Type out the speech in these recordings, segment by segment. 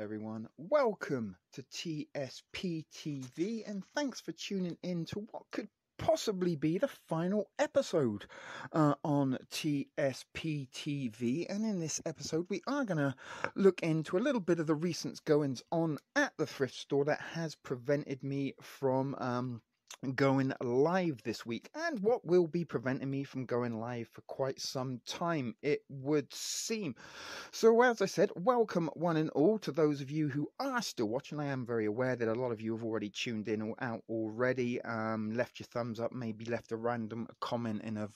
everyone? Welcome to TSP TV, and thanks for tuning in to what could possibly be the final episode on TSP TV. And in this episode, we are going to look into a little bit of the recent goings on at the thrift store that has prevented me from going live this week, and what will be preventing me from going live for quite some time, it would seem. So as I said, welcome one and all to those of you who are still watching. I am very aware that a lot of you have already tuned in or out already, left your thumbs up, maybe left a random comment, and have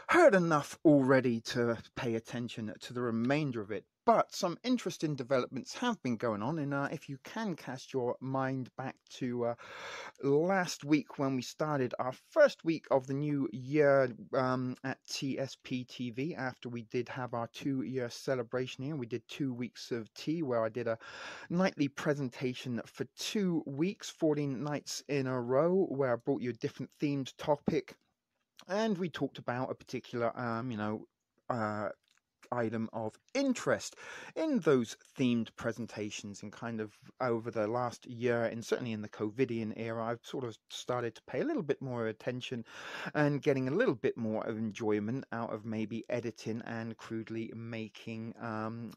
heard enough already to pay attention to the remainder of it. But some interesting developments have been going on, and if you can cast your mind back to last week when we started our first week of the new year at TSP TV, after we did have our 2-year celebration here. We did 2 weeks of tea where I did a nightly presentation for 2 weeks, 14 nights in a row, where I brought you a different themed topic, and we talked about a particular item of interest in those themed presentations. And kind of over the last year, and certainly in the COVIDian era, I've sort of started to pay a little bit more attention and getting a little bit more of enjoyment out of maybe editing and crudely making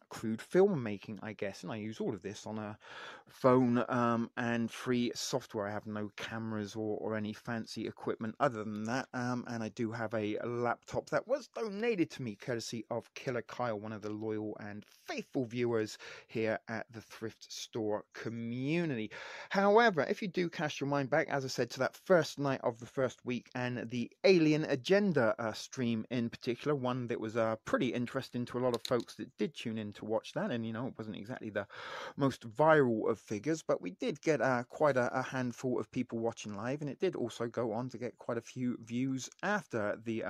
crude filmmaking, I guess. And I use all of this on a phone and free software. I have no cameras or any fancy equipment other than that, and I do have a laptop that was donated to me courtesy of Killer Kyle, one of the loyal and faithful viewers here at the thrift store community. However, if you do cast your mind back, as I said, to that first night of the first week and the Alien Agenda stream in particular, one that was pretty interesting to a lot of folks that did tune in to watch that. And it wasn't exactly the most viral of figures, but we did get quite a handful of people watching live, and it did also go on to get quite a few views after the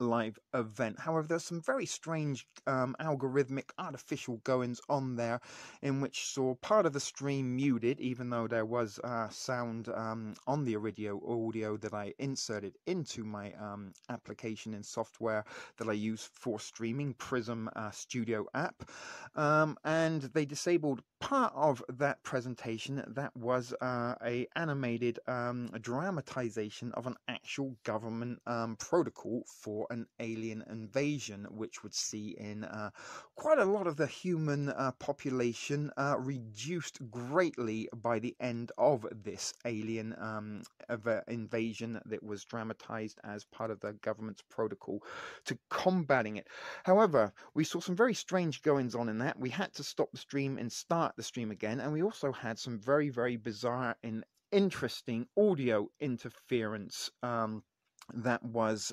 live event. However, there's some very strange algorithmic artificial goings on there, in which saw part of the stream muted, even though there was sound on the audio that I inserted into my application and software that I use for streaming, Prism Studio app, and they disabled part of that presentation that was a animated dramatization of an actual government protocol for an alien invasion, which would see in quite a lot of the human population reduced greatly by the end of this alien invasion that was dramatized as part of the government's protocol to combating it. However, we saw some very strange goings on in that. We had to stop the stream and start the stream again, and we also had some very, very bizarre and interesting audio interference that was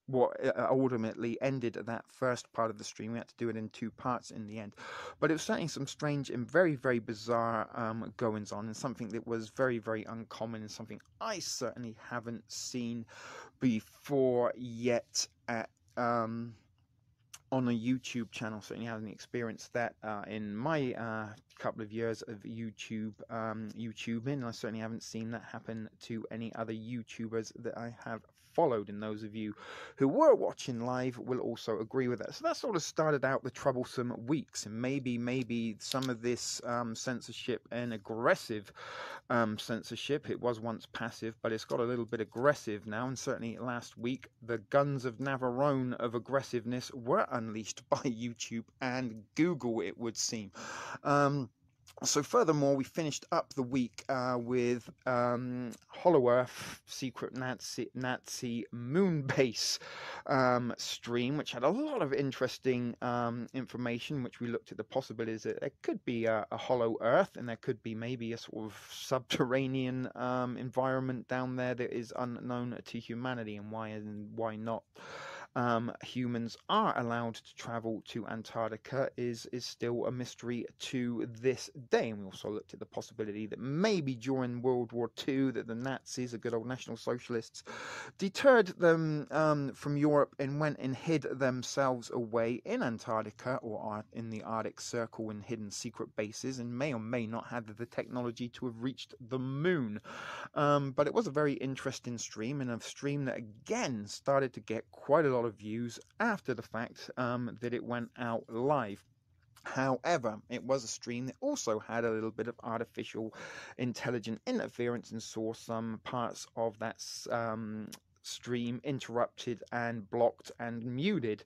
what ultimately ended that first part of the stream. We had to do it in 2 parts in the end, but it was certainly some strange and very, very bizarre goings on, and something that was very, very uncommon, and something I certainly haven't seen before yet at on a YouTube channel. Certainly haven't experienced that in my couple of years of YouTubing. I certainly haven't seen that happen to any other YouTubers that I have followed, and those of you who were watching live will also agree with that. So that sort of started out the troublesome weeks, and maybe some of this censorship and aggressive censorship, it was once passive, but it's got a little bit aggressive now, and certainly last week the guns of Navarone of aggressiveness were unleashed by YouTube and Google, it would seem. So furthermore, we finished up the week with Hollow Earth Secret Nazi Moon Base stream, which had a lot of interesting information, which we looked at the possibilities that there could be a Hollow Earth, and there could be maybe a sort of subterranean environment down there that is unknown to humanity, and why not humans are allowed to travel to Antarctica is still a mystery to this day. And we also looked at the possibility that maybe during World War II that the Nazis, the good old National Socialists, deterred them from Europe and went and hid themselves away in Antarctica or in the Arctic Circle in hidden secret bases, and may or may not have the technology to have reached the moon. But it was a very interesting stream, and a stream that again started to get quite a lot of views after the fact that it went out live. However, it was a stream that also had a little bit of artificial intelligent interference and saw some parts of that stream interrupted and blocked and muted.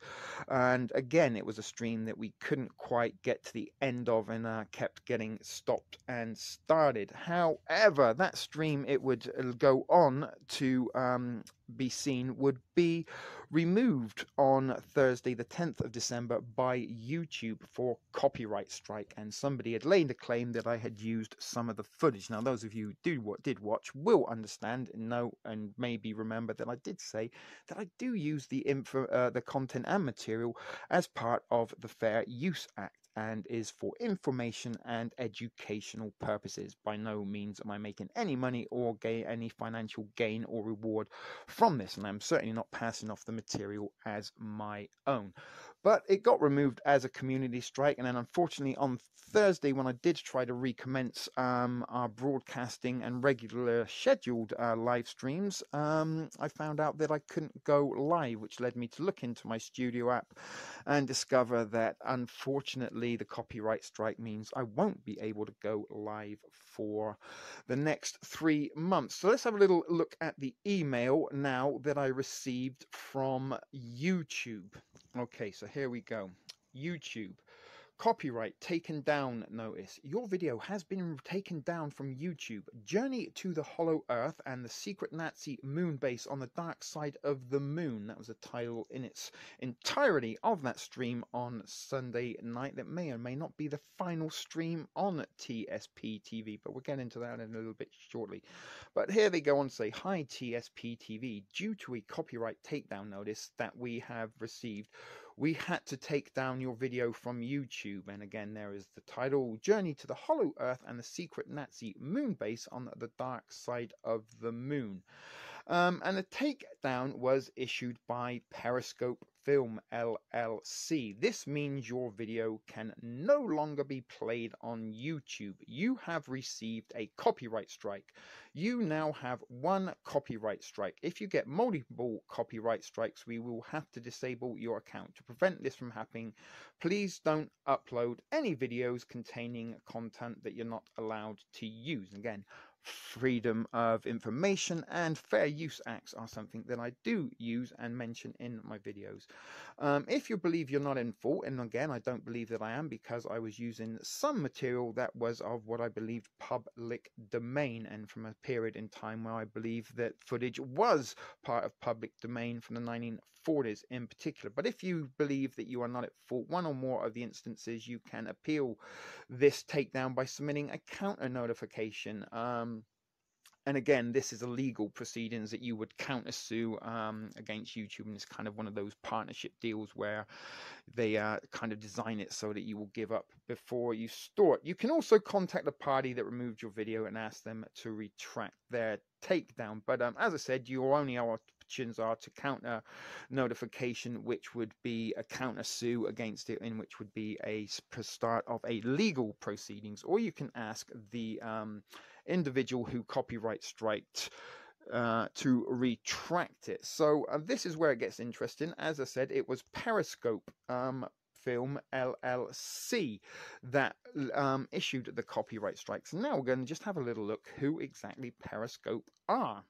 And again, it was a stream that we couldn't quite get to the end of and kept getting stopped and started. However, that stream, it would go on to be seen, would be removed on Thursday, the 10th of December, by YouTube for copyright strike. And somebody had laid a claim that I had used some of the footage. Now, those of you who did watch will understand and know and maybe remember that I did say that I do use the content and material as part of the Fair Use Act and is for information and educational purposes. By no means am I making any money or any financial gain or reward from this, and I'm certainly not passing off the material as my own. But it got removed as a community strike, and then unfortunately on Thursday, when I did try to recommence our broadcasting and regular scheduled live streams, I found out that I couldn't go live, which led me to look into my studio app and discover that unfortunately the copyright strike means I won't be able to go live for the next 3 months. So let's have a little look at the email now that I received from YouTube. Okay, so here we go. YouTube. Copyright taken down notice. Your video has been taken down from YouTube. Journey to the Hollow Earth and the Secret Nazi Moon Base on the Dark Side of the Moon. That was the title in its entirety of that stream on Sunday night. That may or may not be the final stream on TSP TV, but we'll get into that in a little bit shortly. But here they go on to say, hi TSP TV, due to a copyright takedown notice that we have received, we had to take down your video from YouTube. And again, there is the title, Journey to the Hollow Earth and the Secret Nazi Moon Base on the Dark Side of the Moon. And the takedown was issued by Periscope Film LLC. This means your video can no longer be played on YouTube. You have received a copyright strike. You now have one copyright strike. If you get multiple copyright strikes, we will have to disable your account. To prevent this from happening, please don't upload any videos containing content that you're not allowed to use. Again, freedom of information and fair use acts are something that I do use and mention in my videos. If you believe you're not in fault, and again I don't believe that I am, because I was using some material that was of what I believed public domain, and from a period in time where I believe that footage was part of public domain from the 1940s in particular. But if you believe that you are not at fault, one or more of the instances, you can appeal this takedown by submitting a counter notification. And again, this is a legal proceedings that you would counter sue against YouTube, and it's kind of one of those partnership deals where they kind of design it so that you will give up before you store it. You can also contact the party that removed your video and ask them to retract their takedown. But as I said, your only options are to counter notification, which would be a counter sue against it, in which would be a start of a legal proceedings, or you can ask the individual who copyright striked to retract it. So this is where it gets interesting. As I said, it was Periscope Film LLC that issued the copyright strikes. Now we're going to just have a little look who exactly Periscope are.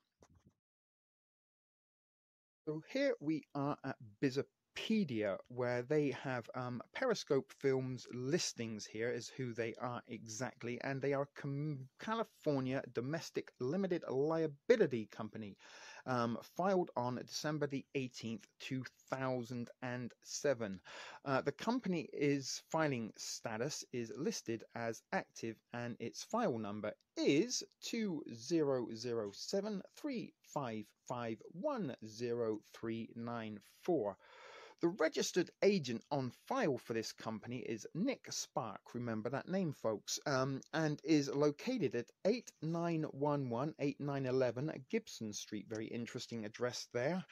So here we are at Bizopedia, where they have Periscope Films listings. Here is who they are exactly, and they are California Domestic Limited Liability Company, filed on December the 18th, 2007. The company is filing status is listed as active, and its file number is 200735510394. The registered agent on file for this company is Nick Spark, remember that name folks, and is located at 8911 8911 Gibson Street. Very interesting address there.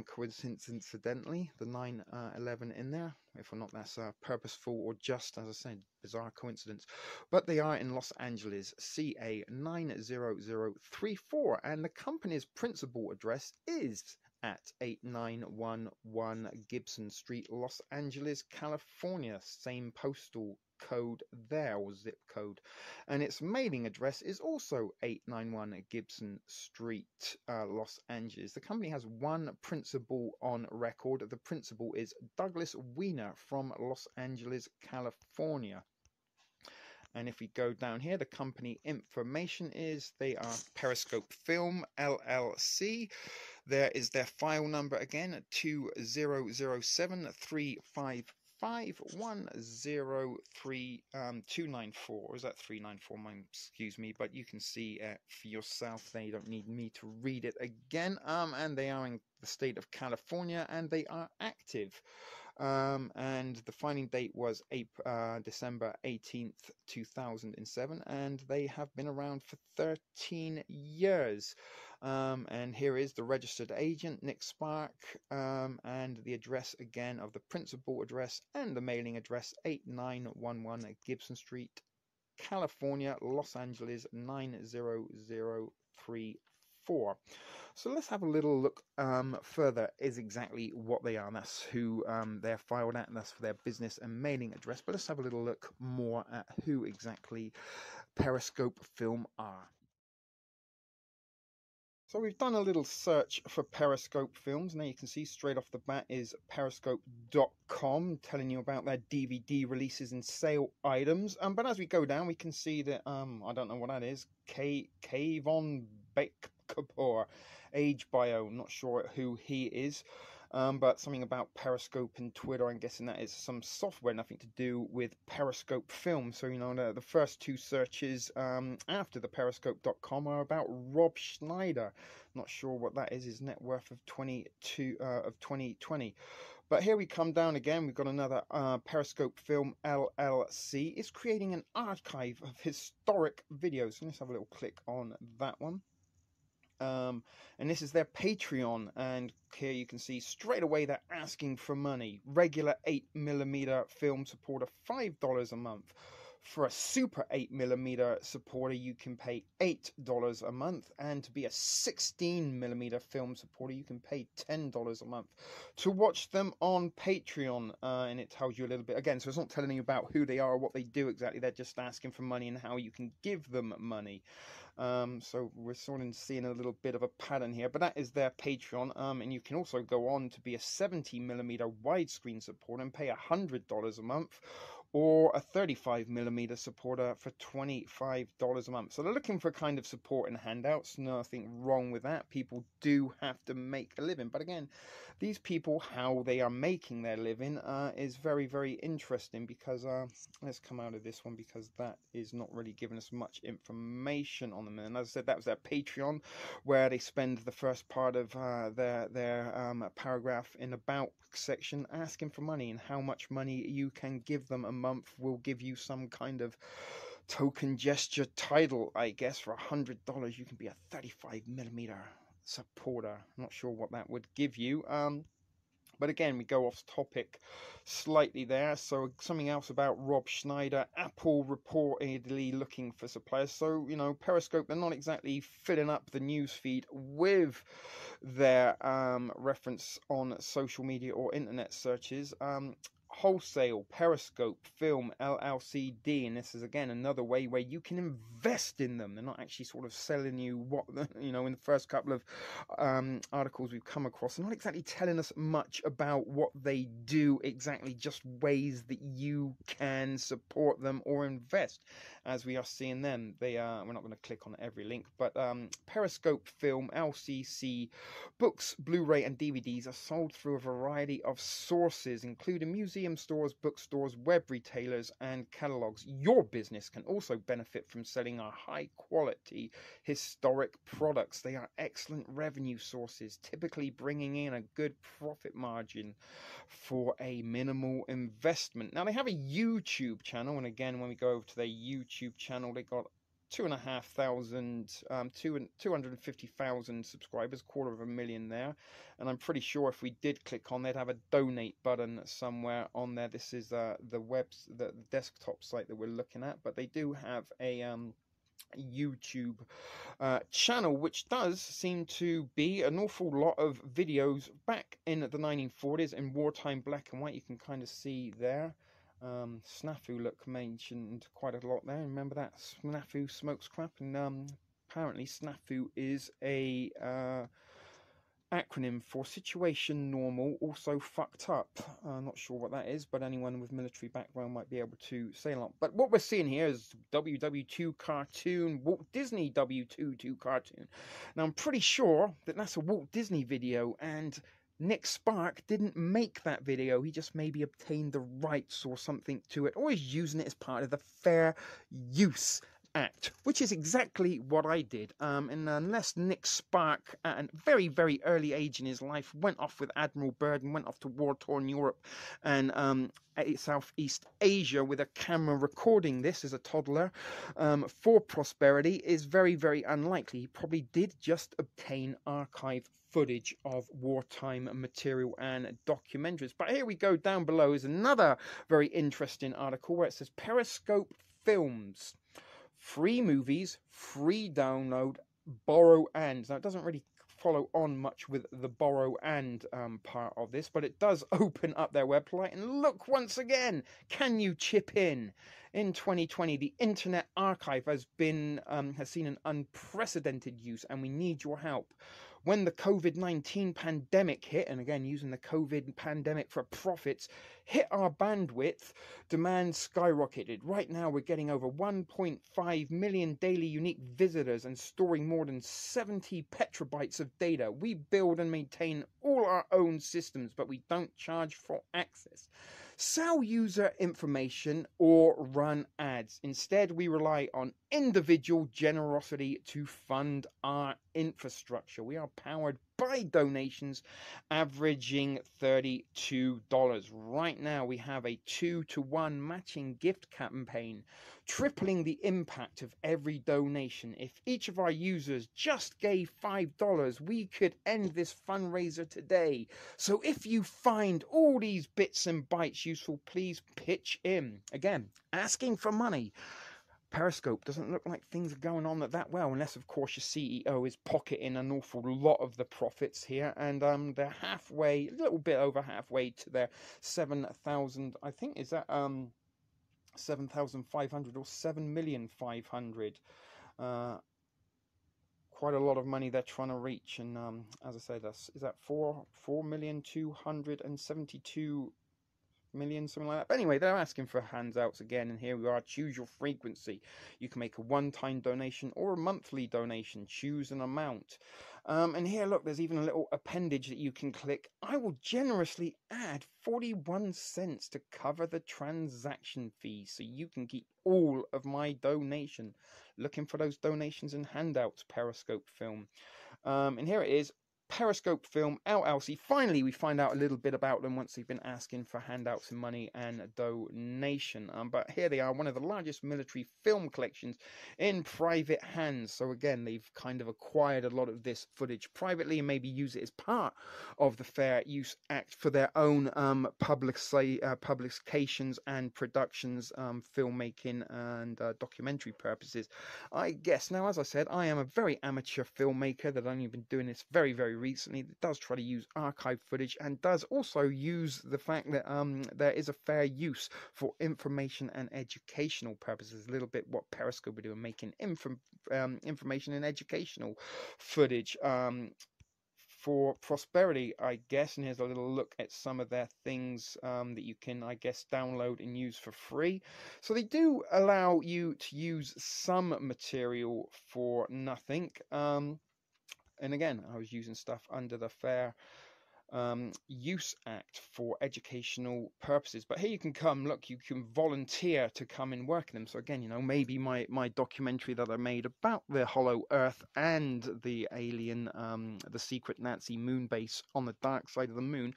Coincidentally, the 911 in there. If or not that's purposeful or just, as I said, bizarre coincidence. But they are in Los Angeles, CA 90034, and the company's principal address is at 8911 Gibson Street, Los Angeles, California. Same postal code there, or zip code. And its mailing address is also 891 Gibson Street, Los Angeles. The company has one principal on record. The principal is Douglas Weiner from Los Angeles, California. And if we go down here, the company information is they are Periscope Film LLC. There is their file number again, 2007-355-103-294. Or is that 394? Excuse me, but you can see for yourself. They don't need me to read it again. And they are in the state of California, and they are active. And the filing date was December 18th, 2007, and they have been around for 13 years. And here is the registered agent, Nick Spark, and the address again of the principal address and the mailing address, 8911 Gibson Street, California, Los Angeles, 90034. So let's have a little look further is exactly what they are. And that's who they're filed at, and that's for their business and mailing address. But let's have a little look more at who exactly Periscope Film are. So we've done a little search for Periscope Films. Now you can see straight off the bat is periscope.com, telling you about their DVD releases and sale items. But as we go down, we can see that, I don't know what that is, Kayvon Kapoor, age bio, not sure who he is. But something about Periscope and Twitter, I'm guessing that is some software, nothing to do with Periscope Film. So, you know, the first two searches after the Periscope.com are about Rob Schneider. Not sure what that is, his net worth of 2020. But here we come down again. We've got another Periscope Film LLC. It's creating an archive of historic videos. So let's have a little click on that one. And this is their Patreon, and here you can see straight away they're asking for money. Regular 8mm film supporter, $5 a month. For a super 8mm supporter, you can pay $8 a month, and to be a 16mm film supporter, you can pay $10 a month to watch them on Patreon. And it tells you a little bit again, so it's not telling you about who they are or what they do exactly. They're just asking for money and how you can give them money. So we're sort of seeing a little bit of a pattern here, but that is their Patreon. And you can also go on to be a 70mm widescreen supporter and pay $100 a month, or a 35mm supporter for $25 a month. So they're looking for kind of support and handouts. Nothing wrong with that. People do have to make a living. But again, these people, how they are making their living is very, very interesting, because let's come out of this one, because that is not really giving us much information on them. And as I said, that was their Patreon, where they spend the first part of their paragraph in about section asking for money, and how much money you can give them a month will give you some kind of token gesture title, I guess. For $100 you can be a 35mm supporter. I'm not sure what that would give you. But again, we go off topic slightly there. So something else about Rob Schneider. Apple reportedly looking for suppliers. So, you know, Periscope, they're not exactly filling up the news feed with their reference on social media or internet searches. Wholesale Periscope Film LLCD, and this is again another way where you can invest in them. They're not actually sort of selling you what, you know, in the first couple of articles we've come across, they're not exactly telling us much about what they do exactly, just ways that you can support them or invest, as we are seeing them. They are, we're not going to click on every link, but Periscope Film LCC books, Blu-ray and DVDs are sold through a variety of sources, including museum stores, bookstores, web retailers, and catalogs. Your business can also benefit from selling our high-quality historic products. They are excellent revenue sources, typically bringing in a good profit margin for a minimal investment. Now, they have a YouTube channel, and again, when we go over to their YouTube channel, they got 250,000 subscribers, 250,000 there, and I'm pretty sure if we did click on, they'd have a donate button somewhere on there. This is the desktop site that we're looking at, but they do have a YouTube channel, which does seem to be an awful lot of videos back in the 1940s in wartime black and white. You can kind of see there. Snafu look mentioned quite a lot there. Remember that? Snafu smokes crap, and apparently Snafu is a acronym for Situation Normal, also fucked up. Not sure what that is, but anyone with military background might be able to say a lot. But what we're seeing here is WW2 cartoon, Walt Disney W22 cartoon. Now I'm pretty sure that that's a Walt Disney video, and Nick Spark didn't make that video. He just maybe obtained the rights or something to it, or is using it as part of the Fair Use Act, which is exactly what I did. And unless Nick Spark, at a very, very early age in his life, went off with Admiral Byrd and went off to war-torn Europe and Southeast Asia with a camera recording this as a toddler for prosperity, is very, very unlikely. He probably did just obtain archive footage of wartime material and documentaries. But here we go, down below is another very interesting article where it says Periscope Films. Free movies, free download, borrow and. Now, it doesn't really follow on much with the borrow and part of this, but it does open up their website. And look, once again, can you chip in? In 2020, the Internet Archive has seen an unprecedented use, and we need your help. When the COVID-19 pandemic hit, and again, using the COVID pandemic for profits, hit our bandwidth, demand skyrocketed. Right now, we're getting over 1.5 million daily unique visitors and storing more than 70 petabytes of data. We build and maintain all our own systems, but we don't charge for access, sell user information, or run ads. Instead, we rely on individual generosity to fund our infrastructure. We are powered by donations averaging $32. Right now, we have a 2-to-1 matching gift campaign, tripling the impact of every donation. If each of our users just gave $5, we could end this fundraiser today. So if you find all these bits and bytes useful, please pitch in. Again, asking for money. Periscope doesn't look like things are going on that well, unless, of course, your CEO is pocketing an awful lot of the profits here, and they're halfway, a little bit over halfway to their 7,000. I think is that 7,500 or 7,500,000. Quite a lot of money they're trying to reach, and as I say, is that 4,272,000,000, something like that. But anyway, they're asking for handouts again, and here we are. Choose your frequency. You can make a one-time donation or a monthly donation. Choose an amount. And here, look, there's even a little appendage that you can click. I will generously add 41 cents to cover the transaction fee, so you can keep all of my donation. Looking for those donations and handouts, Periscope Film. And here it is. Periscope Film LLC. Finally, we find out a little bit about them once they've been asking for handouts and money and donation. But here they are, one of the largest military film collections in private hands. So again, they've kind of acquired a lot of this footage privately and maybe use it as part of the Fair Use Act for their own publications and productions, filmmaking and documentary purposes, I guess. Now, as I said, I am a very amateur filmmaker that I've only been doing this very, very recently, that does try to use archive footage and does also use the fact that there is a fair use for information and educational purposes. A little bit what Periscope are doing, making information and educational footage for prosperity, I guess. And here's a little look at some of their things that you can, I guess, download and use for free. So they do allow you to use some material for nothing. And again, I was using stuff under the Fair Use Act for educational purposes. But here you can come, look, you can volunteer to come and work in them. So again, you know, maybe my documentary that I made about the Hollow Earth and the alien, the secret Nazi moon base on the dark side of the moon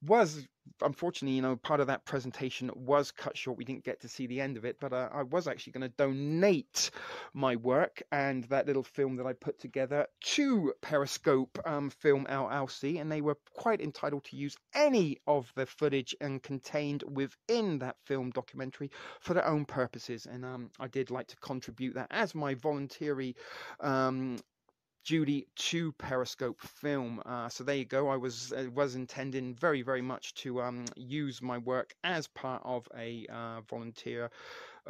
was, unfortunately, you know, part of that presentation was cut short. We didn't get to see the end of it, but I was actually going to donate my work and that little film that I put together to Periscope Film LLC, and they were quite quite entitled to use any of the footage and contained within that film documentary for their own purposes. And I did like to contribute that as my voluntary duty to Periscope Film. So there you go. I was intending very much to use my work as part of a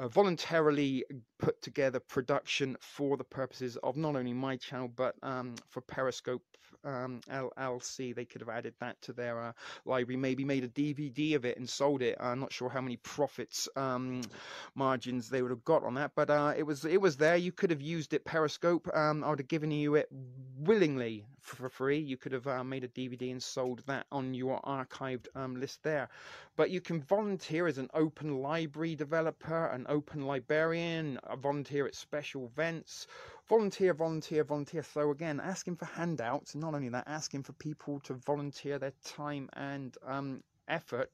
voluntarily put together production for the purposes of not only my channel but for Periscope LLC. They could have added that to their library, maybe made a DVD of it and sold it. I'm not sure how many profits margins they would have got on that, but it was there. You could have used it. Periscope, I would have given you it willingly for free. You could have made a DVD and sold that on your archived list there. But you can volunteer as an open library developer, an open librarian, a volunteer at special events, volunteer. So again, asking for handouts, and not only that, asking for people to volunteer their time and effort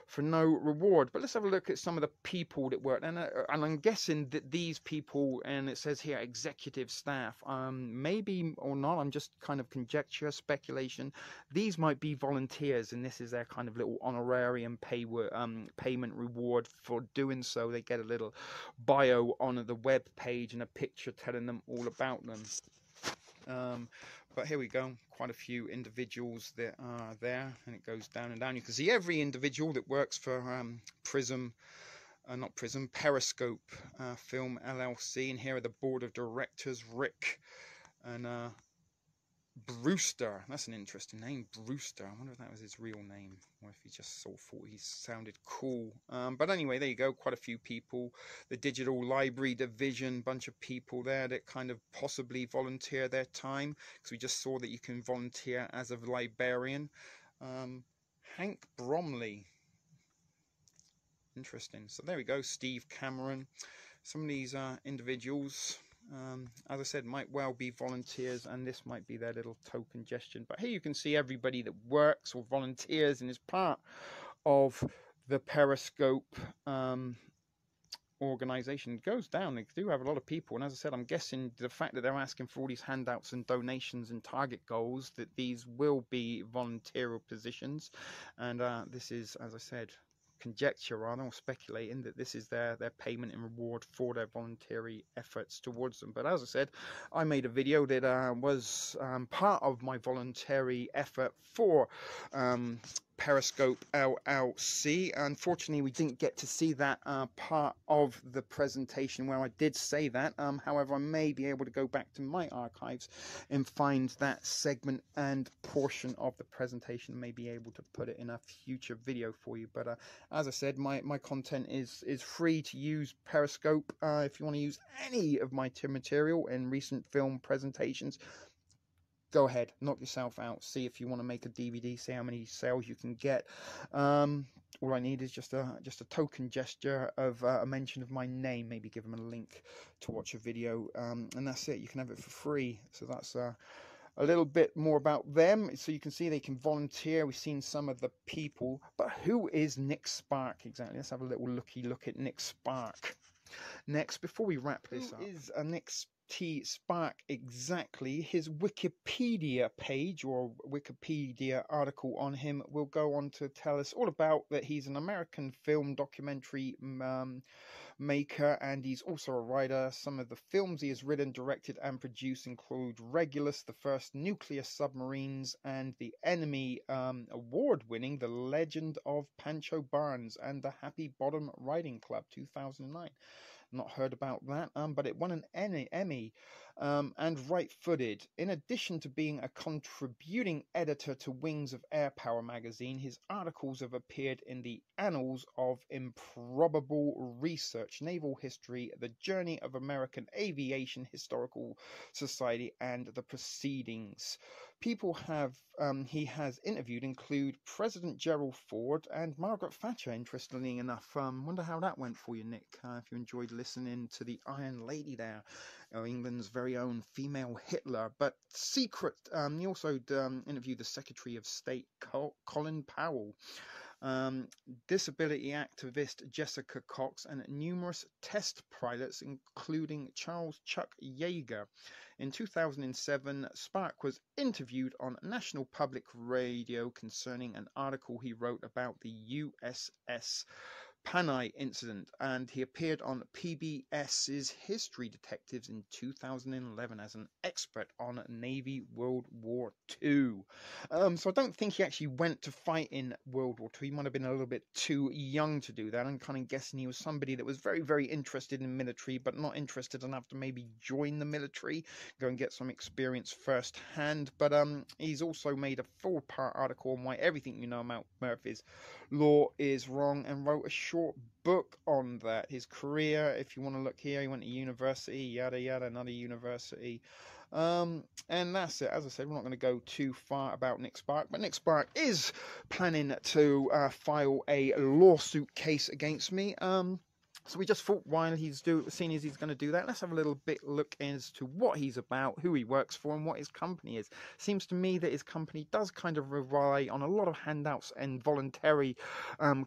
for no reward. But let's have a look at some of the people that worked, and I'm guessing that these people, and it says here executive staff, maybe or not, I'm just kind of conjecture, speculation, these might be volunteers, and this is their kind of little honorarium payment reward for doing so. They get a little bio on the web page and a picture telling them all about them. But here we go, quite a few individuals that are there, and it goes down and down. You can see every individual that works for Periscope Film LLC, and here are the board of directors, Rick and Brewster. That's an interesting name, Brewster. I wonder if that was his real name, or if he just sort of thought he sounded cool. But anyway, there you go, quite a few people. The digital library division, bunch of people there that kind of possibly volunteer their time, because we just saw that you can volunteer as a librarian. Hank Bromley. Interesting. So there we go, Steve Cameron. Some of these individuals, as I said, might well be volunteers, and this might be their little token gesture. But here you can see everybody that works or volunteers and is part of the Periscope organization. It goes down. They do have a lot of people, and as I said, I'm guessing the fact that they're asking for all these handouts and donations and target goals, that these will be volunteer positions. And this is, as I said, conjecture rather, or speculating that this is their payment and reward for their voluntary efforts towards them. But as I said, I made a video that was part of my voluntary effort for Periscope LLC. Unfortunately, we didn't get to see that part of the presentation where I did say that. However, I may be able to go back to my archives and find that segment and portion of the presentation, and may be able to put it in a future video for you. But as I said, my content is free to use. Periscope, if you want to use any of my material in recent film presentations, go ahead, knock yourself out. See if you want to make a DVD, see how many sales you can get. All I need is just a token gesture of a mention of my name, maybe give them a link to watch a video, and that's it. You can have it for free. So that's a little bit more about them. So you can see they can volunteer. We've seen some of the people, but who is Nick Spark exactly? Let's have a little look at Nick Spark next before we wrap this up. Who is Nick T. Spark exactly? His Wikipedia page or Wikipedia article on him will go on to tell us all about that. He's an American film documentary maker, and he's also a writer. Some of the films he has written, directed, and produced include Regulus, the first nuclear submarines, and the Enemy award-winning The Legend of Pancho Barnes, and The Happy Bottom Riding Club 2009. Not heard about that, but it won an Emmy, and Right-Footed. In addition to being a contributing editor to Wings of Air Power magazine, his articles have appeared in the Annals of Improbable Research, Naval History, The Journey of American Aviation Historical Society, and The Proceedings. People he has interviewed include President Gerald Ford and Margaret Thatcher, interestingly enough. Wonder how that went for you, Nick, if you enjoyed listening to the Iron Lady there, England's very own female Hitler. But secret, he also interviewed the Secretary of State, Colin Powell. um, disability activist Jessica Cox, and numerous test pilots, including Charles Chuck Yeager. In 2007, Spark was interviewed on National Public Radio concerning an article he wrote about the USS Panay incident, and he appeared on PBS's History Detectives in 2011 as an expert on Navy World War II. So I don't think he actually went to fight in World War II. He might have been a little bit too young to do that. I'm kind of guessing he was somebody that was very, very interested in military, but not interested enough to maybe join the military, go and get some experience firsthand. But he's also made a full-part article on why everything you know about Murphy's Law is wrong, and wrote a short book on that. His career, if you want to look here, he went to university, yada yada, another university. And that's it. As I said, we're not going to go too far about Nick Spark, but Nick Spark is planning to file a lawsuit case against me. So we just thought, while seeing as he's going to do that, let's have a little bit look as to what he's about, who he works for, and what his company is. Seems to me that his company does kind of rely on a lot of handouts and voluntary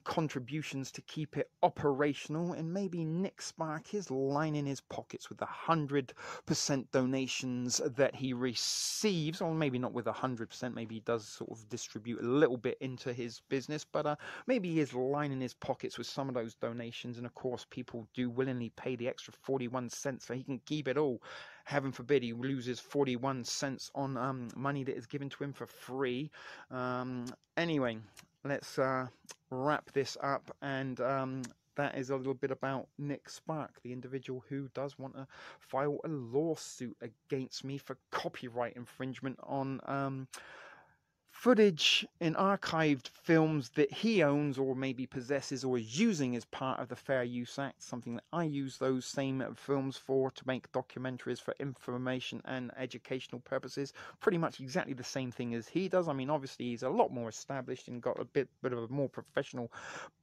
contributions to keep it operational, and maybe Nick Spark is lining his pockets with the 100% donations that he receives, or maybe not with 100%, maybe he does sort of distribute a little bit into his business, but maybe he is lining his pockets with some of those donations, and of course people do willingly pay the extra 41 cents so he can keep it all. Heaven forbid he loses 41 cents on money that is given to him for free. Anyway, let's wrap this up, and that is a little bit about Nick Spark, the individual who does want to file a lawsuit against me for copyright infringement on footage in archived films that he owns or maybe possesses or is using as part of the Fair Use Act, something that I use those same films for, to make documentaries for information and educational purposes. Pretty much exactly the same thing as he does. I mean, obviously he's a lot more established and got a bit of a more professional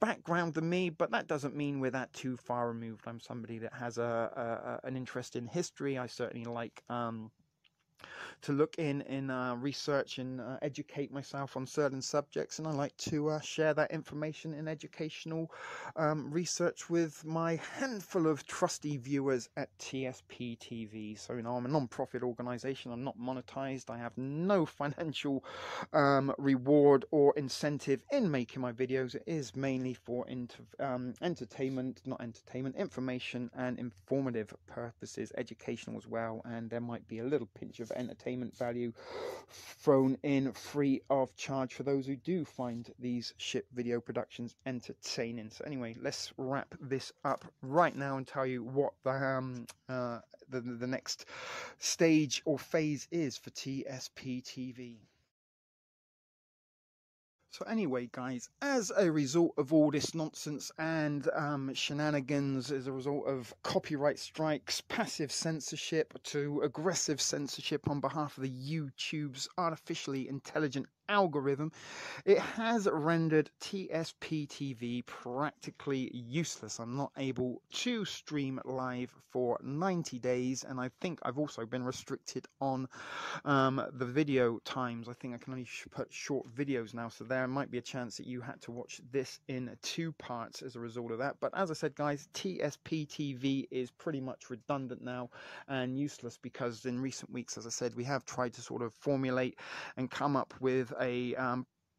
background than me, but that doesn't mean we're that too far removed. I'm somebody that has an interest in history. I certainly like to look in research and educate myself on certain subjects, and I like to share that information in educational research with my handful of trusty viewers at TSP TV. So, I'm a non-profit organization. I'm not monetized. I have no financial reward or incentive in making my videos. It is mainly for information and informative purposes, educational as well, and there might be a little pinch of entertainment value thrown in free of charge for those who do find these ship video productions entertaining. So anyway, let's wrap this up right now and tell you what the next stage or phase is for TSP TV. So anyway, guys, as a result of all this nonsense and shenanigans, as a result of copyright strikes, passive censorship to aggressive censorship on behalf of the YouTube's artificially intelligent algorithm, it has rendered TSP TV practically useless. I'm not able to stream live for 90 days, and I think I've also been restricted on the video times. I think I can only put short videos now, so there might be a chance that you had to watch this in 2 parts as a result of that. But as I said, guys, TSP TV is pretty much redundant now and useless, because in recent weeks, as I said, we have tried to sort of formulate and come up with a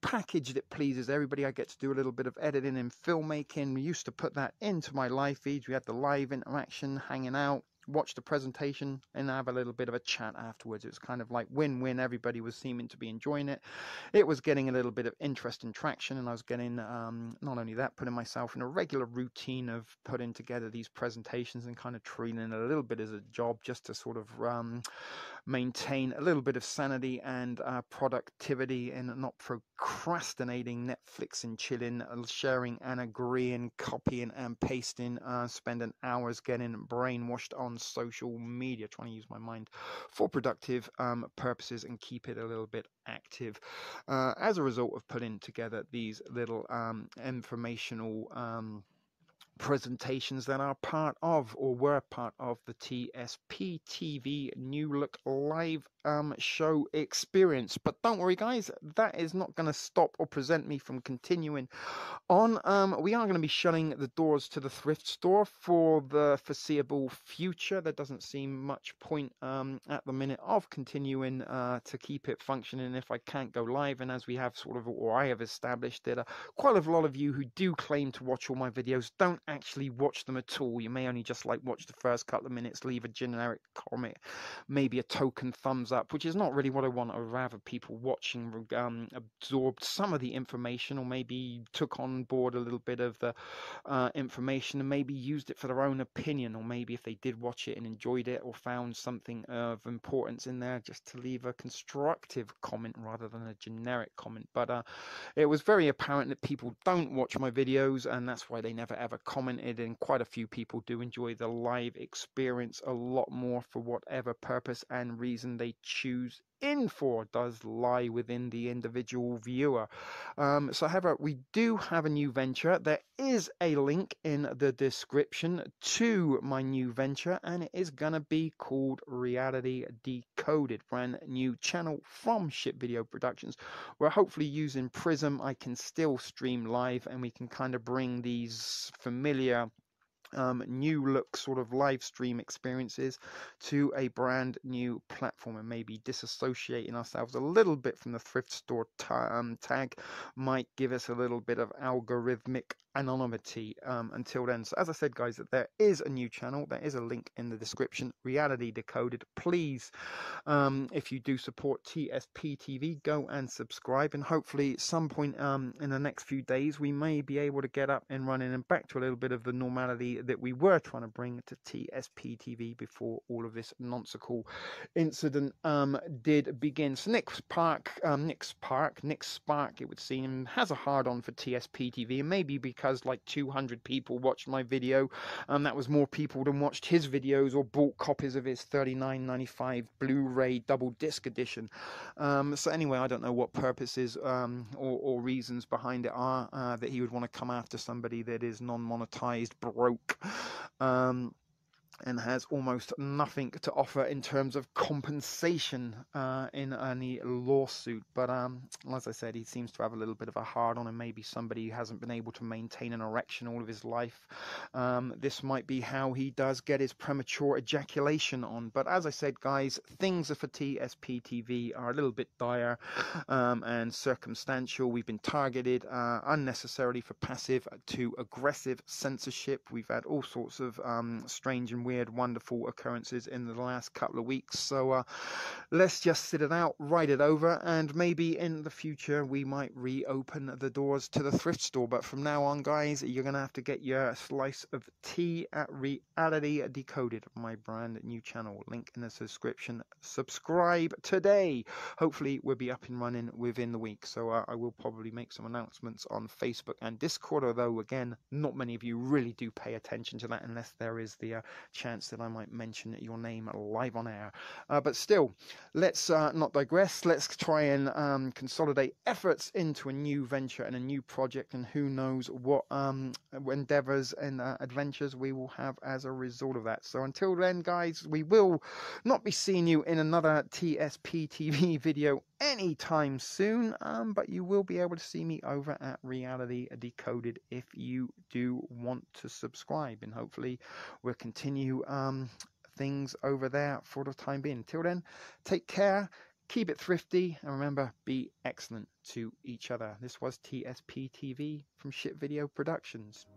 package that pleases everybody. I get to do a little bit of editing and filmmaking. We used to put that into my live feeds. We had the live interaction, hanging out, watch the presentation, and have a little bit of a chat afterwards. It was kind of like win-win. Everybody was seeming to be enjoying it. It was getting a little bit of interest and traction, and I was getting not only that, putting myself in a regular routine of putting together these presentations and kind of treating it a little bit as a job, just to sort of maintain a little bit of sanity and productivity, and not procrastinating, Netflix and chilling, sharing and agreeing, copying and pasting, spending hours getting brainwashed on social media, trying to use my mind for productive purposes and keep it a little bit active. As a result of putting together these little informational presentations that are part of or were part of the TSP TV New Look Live show experience. But don't worry, guys, that is not going to stop or prevent me from continuing on. We are going to be shutting the doors to the thrift store for the foreseeable future. There doesn't seem much point at the minute of continuing to keep it functioning if I can't go live. And as we have sort of, or I have established that quite a lot of you who do claim to watch all my videos don't actually watch them at all. You may only just like watch the first couple of minutes, leave a generic comment, maybe a token thumbs up, which is not really what I want. I'd rather people watching absorbed some of the information, or maybe took on board a little bit of the information and maybe used it for their own opinion, or maybe if they did watch it and enjoyed it or found something of importance in there, just to leave a constructive comment rather than a generic comment. But it was very apparent that people don't watch my videos, and that's why they never ever commented, and quite a few people do enjoy the live experience a lot more for whatever purpose and reason they choose in for does lie within the individual viewer. So however, we do have a new venture. There is a link in the description to my new venture, and it is gonna be called Reality Decoded, brand new channel from Ship Video Productions, where hopefully using Prism I can still stream live, and we can kind of bring these familiar new look sort of live stream experiences to a brand new platform, and maybe disassociating ourselves a little bit from the thrift store tag might give us a little bit of algorithmic anonymity until then. So as I said, guys, that there is a new channel. There is a link in the description, Reality Decoded. Please, if you do support TSP TV, go and subscribe, and hopefully at some point in the next few days we may be able to get up and running and back to a little bit of the normality that we were trying to bring to TSP TV before all of this nonsensical incident did begin. So Nick Spark, it would seem, has a hard on for TSP TV, and maybe because like 200 people watched my video, that was more people than watched his videos or bought copies of his $39.95 Blu-ray double disc edition. So anyway, I don't know what purposes or reasons behind it are that he would want to come after somebody that is non-monetized, broke, and has almost nothing to offer in terms of compensation in any lawsuit. But as I said, he seems to have a little bit of a hard on, and maybe somebody who hasn't been able to maintain an erection all of his life. This might be how he does get his premature ejaculation on. But as I said, guys, things for TSP TV are a little bit dire and circumstantial. We've been targeted unnecessarily for passive to aggressive censorship. We've had all sorts of strange and weird, wonderful occurrences in the last couple of weeks. So let's just sit it out, ride it over, and maybe in the future we might reopen the doors to the thrift store. But from now on, guys, you're going to have to get your slice of tea at Reality Decoded, my brand new channel. Link in the description. Subscribe today. Hopefully we'll be up and running within the week. So I will probably make some announcements on Facebook and Discord, although again, not many of you really do pay attention to that unless there is the chance that I might mention your name live on air. But still, let's not digress. Let's try and consolidate efforts into a new venture and a new project, and who knows what endeavors and adventures we will have as a result of that. So until then, guys, we will not be seeing you in another TSP TV video anytime soon, but you will be able to see me over at Reality Decoded if you do want to subscribe, and hopefully we'll continue things over there for the time being. Until then, take care, keep it thrifty, and remember, be excellent to each other. This was TSP TV from Ship Video Productions.